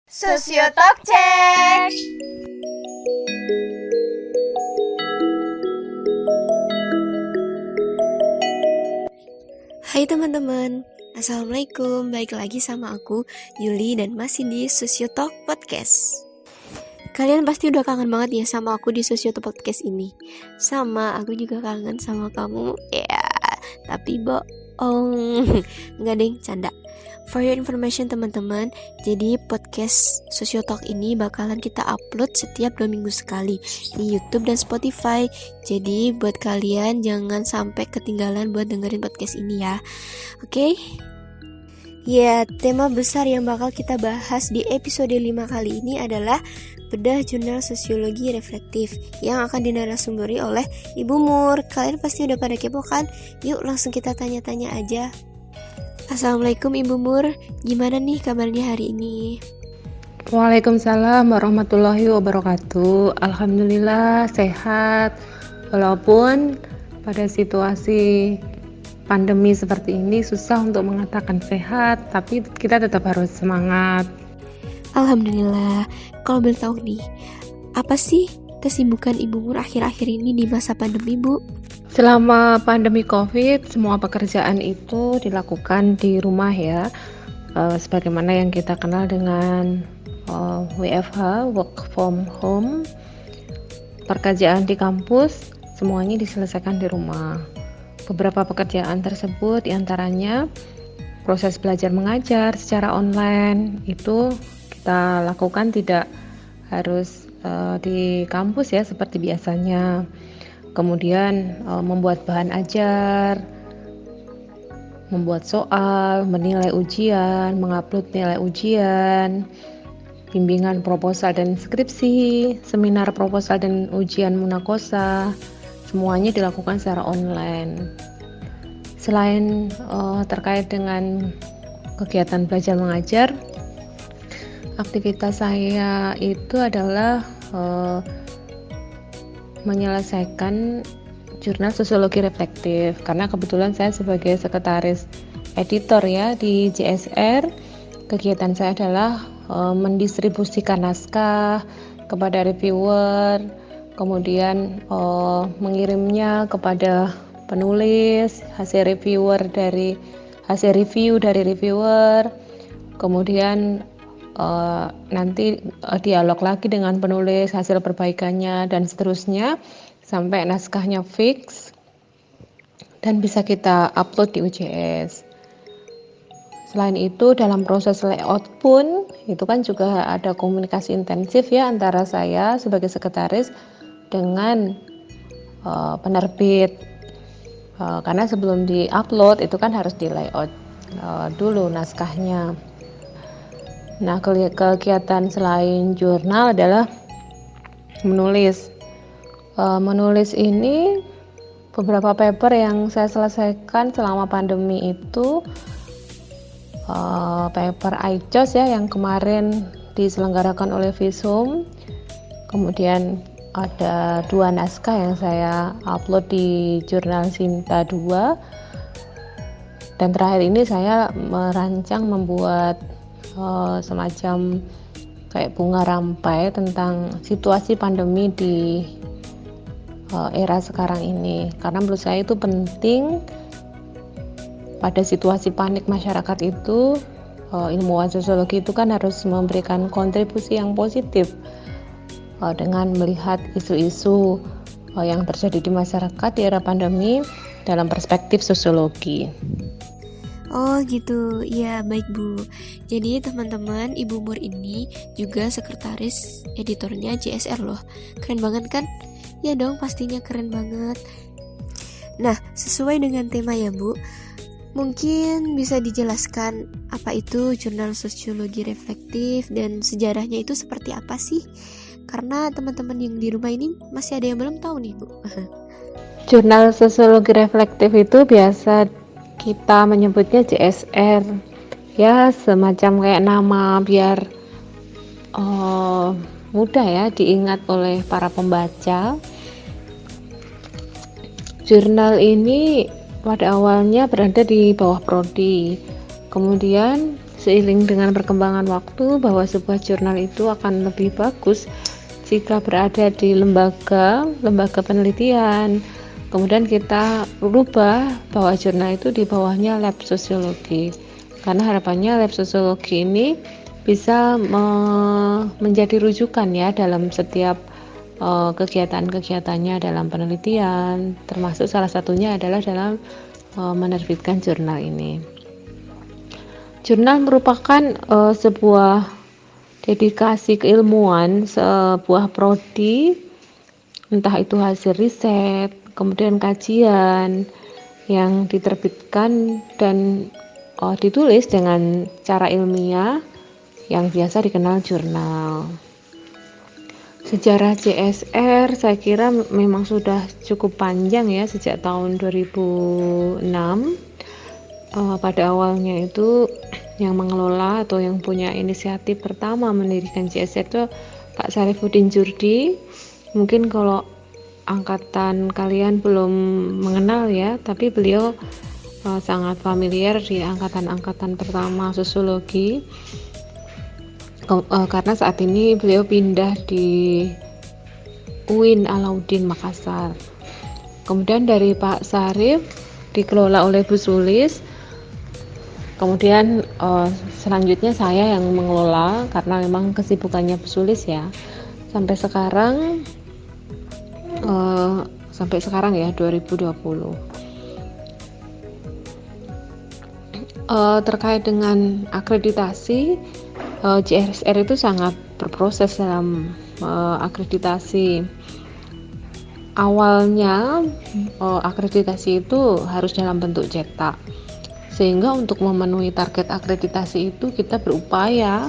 Sosiotalk Check. Hai teman-teman, Assalamualaikum. Balik lagi sama aku, Yuli, dan masih di Sosiotalk Podcast. Kalian pasti udah kangen banget ya sama aku di Sosiotalk Podcast ini. Sama, aku juga kangen sama kamu. Ya, tapi bohong. Enggak deng, canda. For your information teman-teman, jadi podcast Sosiotalk ini bakalan kita upload setiap 2 minggu sekali di YouTube dan Spotify. Jadi buat kalian jangan sampai ketinggalan buat dengerin podcast ini ya. Oke? Ya, tema besar yang bakal kita bahas di episode 5 kali ini adalah bedah jurnal sosiologi reflektif yang akan dinarasumberkan oleh Ibu Mur. Kalian pasti udah pada kepo kan? Yuk langsung kita tanya-tanya aja. Assalamualaikum Ibu Mur, gimana nih kabarnya hari ini? Waalaikumsalam warahmatullahi wabarakatuh. Alhamdulillah sehat. Walaupun pada situasi pandemi seperti ini susah untuk mengatakan sehat, tapi kita tetap harus semangat. Alhamdulillah. Kalau boleh tahu nih, apa sih kesibukan Ibu Mur akhir-akhir ini di masa pandemi, Bu? Selama pandemi COVID, semua pekerjaan itu dilakukan di rumah ya, sebagaimana yang kita kenal dengan WFH, work from home. Pekerjaan di kampus semuanya diselesaikan di rumah. Beberapa pekerjaan tersebut diantaranya proses belajar mengajar secara online itu kita lakukan tidak harus di kampus ya seperti biasanya. Kemudian membuat bahan ajar, membuat soal, menilai ujian, mengupload nilai ujian, bimbingan proposal dan skripsi, seminar proposal dan ujian munakosa, semuanya dilakukan secara online. Selain terkait dengan kegiatan belajar mengajar, aktivitas saya itu adalah menyelesaikan jurnal sosiologi reflektif karena kebetulan saya sebagai sekretaris editor ya di JSR. Kegiatan saya adalah mendistribusikan naskah kepada reviewer, kemudian mengirimnya kepada penulis, hasil review dari reviewer, kemudian nanti dialog lagi dengan penulis hasil perbaikannya dan seterusnya sampai naskahnya fix dan bisa kita upload di UJS. Selain itu dalam proses layout pun itu kan juga ada komunikasi intensif ya antara saya sebagai sekretaris dengan penerbit, karena sebelum di-upload itu kan harus di layout dulu naskahnya. Nah, kegiatan selain jurnal adalah menulis. Menulis ini beberapa paper yang saya selesaikan selama pandemi itu paper ICOS ya yang kemarin diselenggarakan oleh Visum. Kemudian ada 2 naskah yang saya upload di jurnal Sinta 2. Dan terakhir ini saya merancang membuat semacam kayak bunga rampai tentang situasi pandemi di era sekarang ini, karena menurut saya itu penting pada situasi panik masyarakat itu. Ilmuwan sosiologi itu kan harus memberikan kontribusi yang positif dengan melihat isu-isu yang terjadi di masyarakat di era pandemi dalam perspektif sosiologi. Oh gitu, ya baik Bu. Jadi teman-teman, Ibu Mur ini juga sekretaris editornya JSR loh. Keren banget kan? Ya dong, pastinya keren banget. Nah, sesuai dengan tema ya Bu, mungkin bisa dijelaskan apa itu jurnal sosiologi reflektif dan sejarahnya itu seperti apa sih? Karena teman-teman yang di rumah ini masih ada yang belum tahu nih Bu. Jurnal sosiologi reflektif itu biasa kita menyebutnya JSR ya, semacam kayak nama biar mudah ya diingat oleh para pembaca. Jurnal ini pada awalnya berada di bawah prodi, kemudian seiring dengan perkembangan waktu bahwa sebuah jurnal itu akan lebih bagus jika berada di lembaga penelitian. Kemudian kita rubah bahwa jurnal itu di bawahnya lab sosiologi, karena harapannya lab sosiologi ini bisa menjadi rujukan ya dalam setiap kegiatan-kegiatannya dalam penelitian, termasuk salah satunya adalah dalam menerbitkan jurnal ini. Jurnal merupakan sebuah dedikasi keilmuan, sebuah prodi, entah itu hasil riset, kemudian kajian yang diterbitkan dan ditulis dengan cara ilmiah yang biasa dikenal jurnal. Sejarah CSR saya kira memang sudah cukup panjang ya, sejak tahun 2006. Pada awalnya itu yang mengelola atau yang punya inisiatif pertama mendirikan CSR itu Pak Sarifudin Djordi. Mungkin kalau angkatan kalian belum mengenal ya, tapi beliau sangat familiar di angkatan pertama sosiologi. Karena saat ini beliau pindah di UIN Alauddin Makassar. Kemudian dari Pak Sarif dikelola oleh Bu Sulis. Kemudian selanjutnya saya yang mengelola karena memang kesibukannya Bu Sulis ya. Sampai sekarang ya 2020. Terkait dengan akreditasi, CSR itu sangat berproses dalam akreditasi. Awalnya akreditasi itu harus dalam bentuk cetak, sehingga untuk memenuhi target akreditasi itu kita berupaya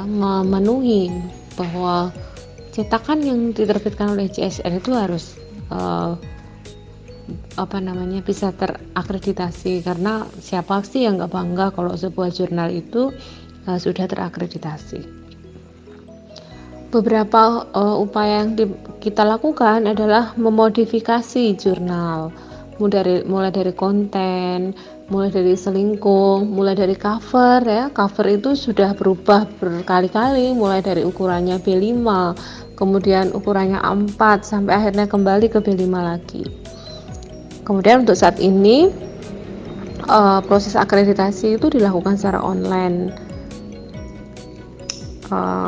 memenuhi bahwa cetakan yang diterbitkan oleh CSR itu harus bisa terakreditasi, karena siapa sih yang nggak bangga kalau sebuah jurnal itu sudah terakreditasi. Beberapa upaya yang kita lakukan adalah memodifikasi jurnal, mulai dari konten, mulai dari selingkung, mulai dari cover ya. Cover itu sudah berubah berkali-kali, mulai dari ukurannya B5, kemudian ukurannya A4 sampai akhirnya kembali ke B5 lagi. Kemudian untuk saat ini proses akreditasi itu dilakukan secara online,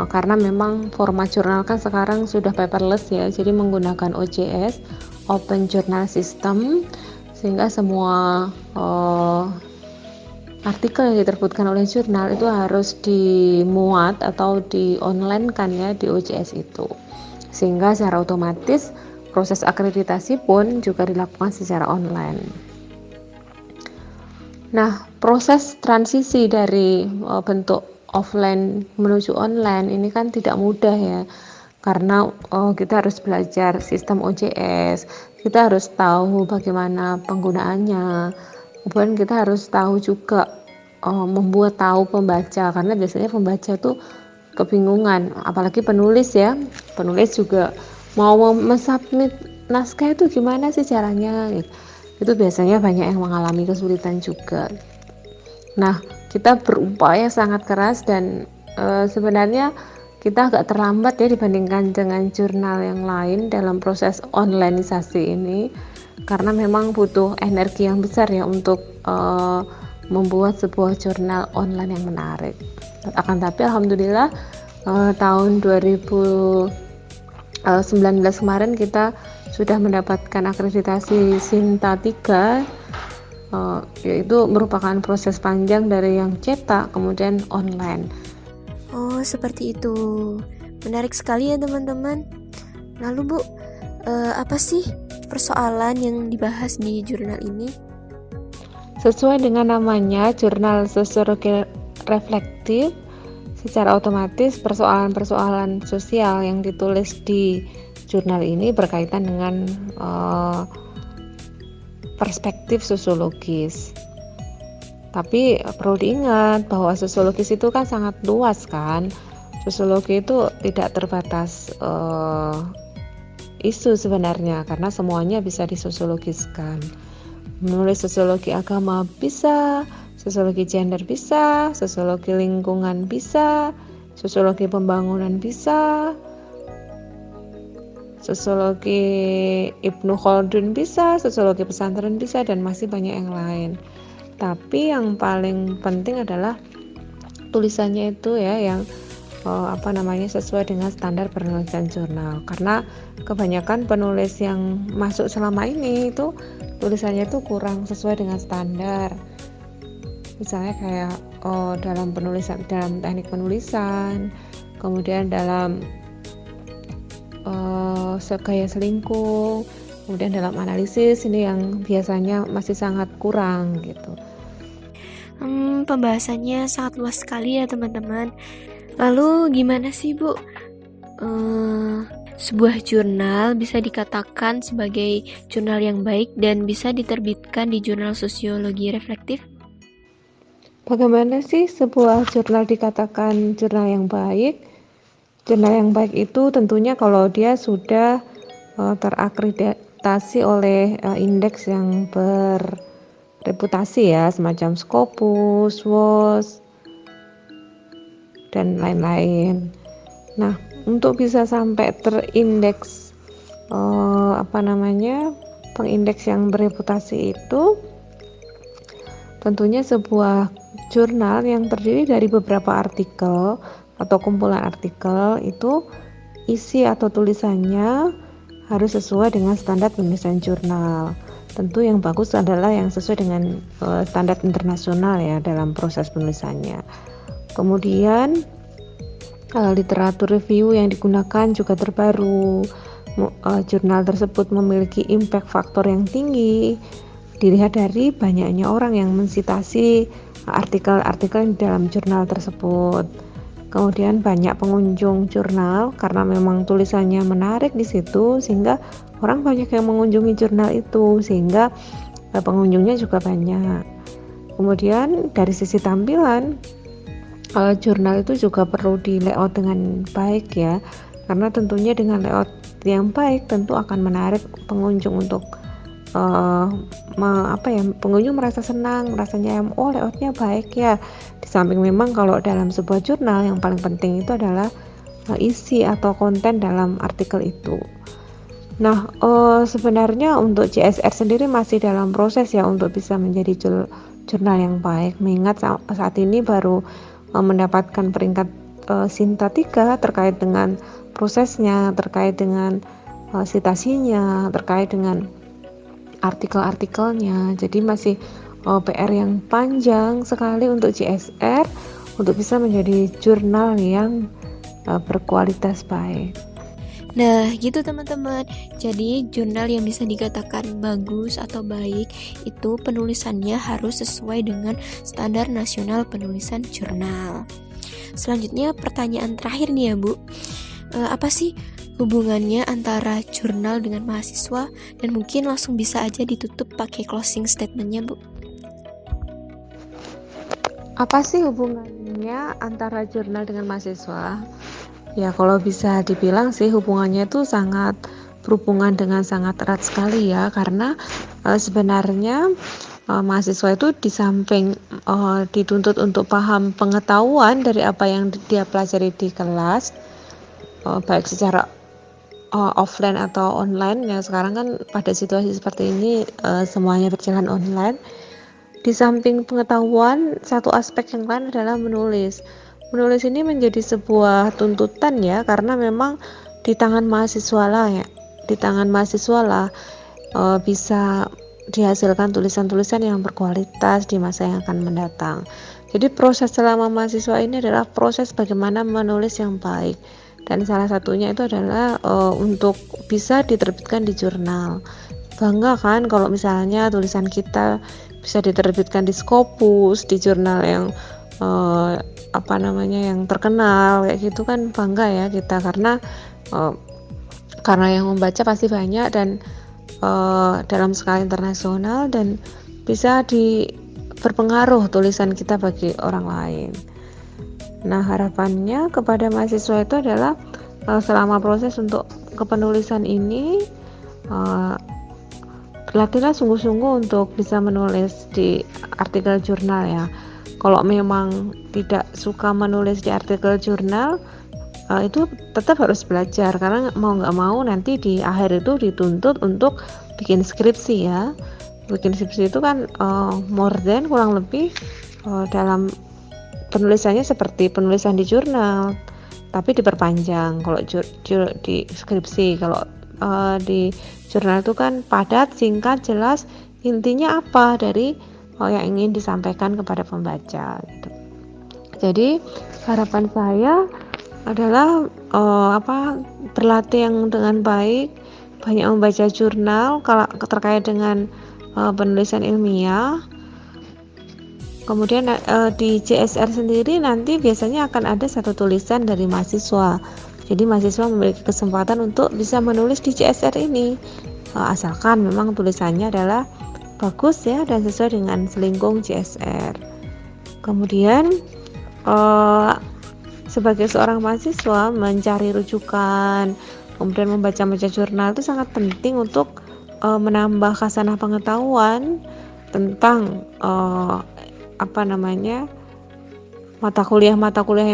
karena memang format jurnal kan sekarang sudah paperless ya, jadi menggunakan OJS, Open Journal System, sehingga semua artikel yang diterbitkan oleh jurnal itu harus dimuat atau di online kan ya di OJS itu, sehingga secara otomatis proses akreditasi pun juga dilakukan secara online. Nah, proses transisi dari bentuk offline menuju online ini kan tidak mudah ya, karena kita harus belajar sistem OJS, kita harus tahu bagaimana penggunaannya, kemudian kita harus tahu juga membuat tahu pembaca, karena biasanya pembaca tuh kebingungan, apalagi penulis ya, penulis juga mau mensubmit naskah itu gimana sih caranya gitu. Itu biasanya banyak yang mengalami kesulitan juga. Nah, kita berupaya sangat keras dan sebenarnya kita agak terlambat ya dibandingkan dengan jurnal yang lain dalam proses onlineisasi ini, karena memang butuh energi yang besar ya untuk membuat sebuah jurnal online yang menarik. Akan tapi alhamdulillah tahun 2019 kemarin kita sudah mendapatkan akreditasi Sinta 3, yaitu merupakan proses panjang dari yang cetak kemudian online. Oh, seperti itu. Menarik sekali ya teman-teman. Lalu Bu, apa sih persoalan yang dibahas di jurnal ini? Sesuai dengan namanya, jurnal sosiologi reflektif, secara otomatis persoalan-persoalan sosial yang ditulis di jurnal ini berkaitan dengan perspektif sosiologis. Tapi perlu diingat bahwa sosiologis itu kan sangat luas kan. Sosiologi itu tidak terbatas isu sebenarnya, karena semuanya bisa disosiologiskan. Menulis sosiologi agama bisa, Sosiologi gender bisa, sosiologi lingkungan bisa, sosiologi pembangunan bisa, sosiologi Ibnu Khaldun bisa, sosiologi pesantren bisa, dan masih banyak yang lain. Tapi yang paling penting adalah tulisannya itu ya yang sesuai dengan standar penulisan jurnal, karena kebanyakan penulis yang masuk selama ini itu tulisannya itu kurang sesuai dengan standar. Misalnya kayak dalam teknik penulisan, kemudian dalam gaya selingkuh, kemudian dalam analisis, ini yang biasanya masih sangat kurang gitu. Pembahasannya sangat luas sekali ya teman-teman. Lalu gimana sih Bu? Sebuah jurnal bisa dikatakan sebagai jurnal yang baik dan bisa diterbitkan di jurnal sosiologi reflektif? Bagaimana sih sebuah jurnal dikatakan jurnal yang baik? Jurnal yang baik itu tentunya kalau dia sudah terakreditasi oleh indeks yang berreputasi ya, semacam Scopus, WOS, dan lain-lain. Nah, untuk bisa sampai terindeks pengindeks yang berreputasi itu tentunya sebuah jurnal yang terdiri dari beberapa artikel atau kumpulan artikel, itu isi atau tulisannya harus sesuai dengan standar penulisan jurnal. Tentu yang bagus adalah yang sesuai dengan standar internasional ya dalam proses penulisannya. Kemudian literatur review yang digunakan juga terbaru. Jurnal tersebut memiliki impact faktor yang tinggi, dilihat dari banyaknya orang yang mensitasi artikel-artikel di dalam jurnal tersebut. Kemudian banyak pengunjung jurnal karena memang tulisannya menarik di situ, sehingga orang banyak yang mengunjungi jurnal itu, sehingga pengunjungnya juga banyak. Kemudian dari sisi tampilan, jurnal itu juga perlu di layout dengan baik ya, karena tentunya dengan layout yang baik tentu akan menarik pengunjung untuk pengunjung merasa senang, merasanya layoutnya baik ya. Di samping memang kalau dalam sebuah jurnal yang paling penting itu adalah isi atau konten dalam artikel itu. Nah, sebenarnya untuk JSR sendiri masih dalam proses ya untuk bisa menjadi jurnal yang baik, mengingat saat ini baru mendapatkan peringkat Sinta 3 terkait dengan prosesnya, terkait dengan citasinya, terkait dengan artikel-artikelnya. Jadi masih PR yang panjang sekali untuk JSR untuk bisa menjadi jurnal yang berkualitas baik. Nah gitu teman-teman, jadi jurnal yang bisa dikatakan bagus atau baik itu penulisannya harus sesuai dengan standar nasional penulisan jurnal. Selanjutnya pertanyaan terakhir nih ya Bu, apa sih hubungannya antara jurnal dengan mahasiswa, dan mungkin langsung bisa aja ditutup pakai closing statementnya Bu. Apa sih hubungannya antara jurnal dengan mahasiswa? Ya kalau bisa dibilang sih hubungannya itu sangat berhubungan dengan sangat erat sekali ya, karena sebenarnya mahasiswa itu di samping dituntut untuk paham pengetahuan dari apa yang dia pelajari di kelas, baik secara offline atau online ya. Sekarang kan pada situasi seperti ini semuanya berjalan online. Di samping pengetahuan, satu aspek yang lain adalah menulis. Menulis ini menjadi sebuah tuntutan ya, karena memang di tangan mahasiswa lah bisa dihasilkan tulisan-tulisan yang berkualitas di masa yang akan mendatang. Jadi proses selama mahasiswa ini adalah proses bagaimana menulis yang baik, dan salah satunya itu adalah untuk bisa diterbitkan di jurnal. Bangga kan kalau misalnya tulisan kita bisa diterbitkan di Scopus, di jurnal yang yang terkenal kayak gitu kan, bangga ya kita, karena yang membaca pasti banyak dan dalam skala internasional, dan bisa berpengaruh tulisan kita bagi orang lain. Nah, harapannya kepada mahasiswa itu adalah selama proses untuk kepenulisan ini latihlah sungguh-sungguh untuk bisa menulis di artikel jurnal ya. Kalau memang tidak suka menulis di artikel jurnal, itu tetap harus belajar, karena mau nggak mau nanti di akhir itu dituntut untuk bikin skripsi ya. Bikin skripsi itu kan kurang lebih dalam penulisannya seperti penulisan di jurnal, tapi diperpanjang kalau di skripsi. Kalau di jurnal itu kan padat, singkat, jelas, intinya apa dari yang ingin disampaikan kepada pembaca gitu. Jadi harapan saya adalah berlatih yang dengan baik, banyak membaca jurnal kalau terkait dengan penulisan ilmiah. Kemudian di CSR sendiri nanti biasanya akan ada satu tulisan dari mahasiswa. Jadi mahasiswa memiliki kesempatan untuk bisa menulis di CSR ini, asalkan memang tulisannya adalah bagus ya dan sesuai dengan selingkung CSR. Kemudian sebagai seorang mahasiswa mencari rujukan, kemudian membaca jurnal itu sangat penting untuk menambah khasanah pengetahuan tentang mata kuliah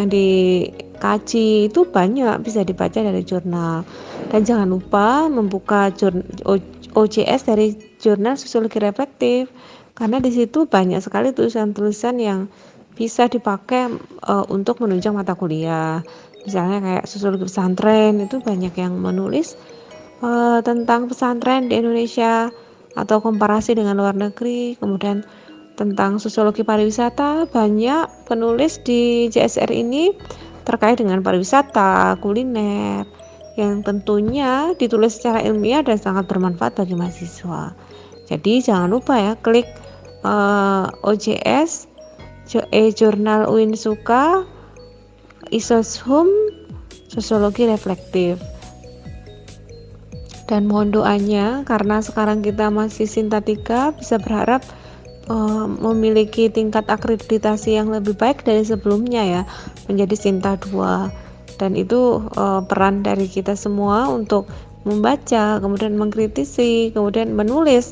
yang dikaji. Itu banyak bisa dibaca dari jurnal. Dan jangan lupa membuka OJS dari jurnal Sosiologi Reflektif, karena di situ banyak sekali tulisan-tulisan yang bisa dipakai untuk menunjang mata kuliah. Misalnya kayak sosiologi pesantren, itu banyak yang menulis tentang pesantren di Indonesia atau komparasi dengan luar negeri. Kemudian tentang sosiologi pariwisata, banyak penulis di CSR ini terkait dengan pariwisata, kuliner, yang tentunya ditulis secara ilmiah dan sangat bermanfaat bagi mahasiswa. Jadi jangan lupa ya, klik OJS jurnal Uinsuka Isoshum Sosiologi Reflektif. Dan mohon doanya, karena sekarang kita masih Sinta 3, bisa berharap memiliki tingkat akreditasi yang lebih baik dari sebelumnya ya, menjadi Sinta 2. Dan itu peran dari kita semua untuk membaca, kemudian mengkritisi, kemudian menulis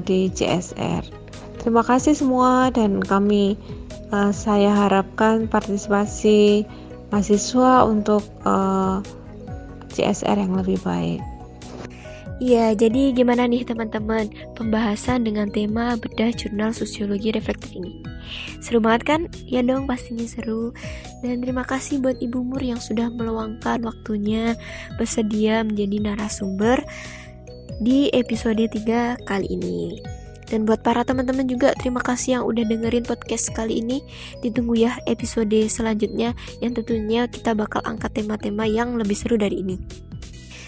di CSR. Terima kasih semua, dan saya harapkan partisipasi mahasiswa untuk CSR yang lebih baik. Ya, jadi gimana nih teman-teman pembahasan dengan tema bedah jurnal Sosiologi Reflektif ini? Seru banget kan? Ya dong, pastinya seru. Dan terima kasih buat Ibu Mur yang sudah meluangkan waktunya bersedia menjadi narasumber di episode 3 kali ini. Dan buat para teman-teman juga, terima kasih yang udah dengerin podcast kali ini. Ditunggu ya episode selanjutnya, yang tentunya kita bakal angkat tema-tema yang lebih seru dari ini.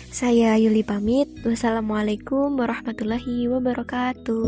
Saya Yuli pamit. Wassalamualaikum warahmatullahi wabarakatuh.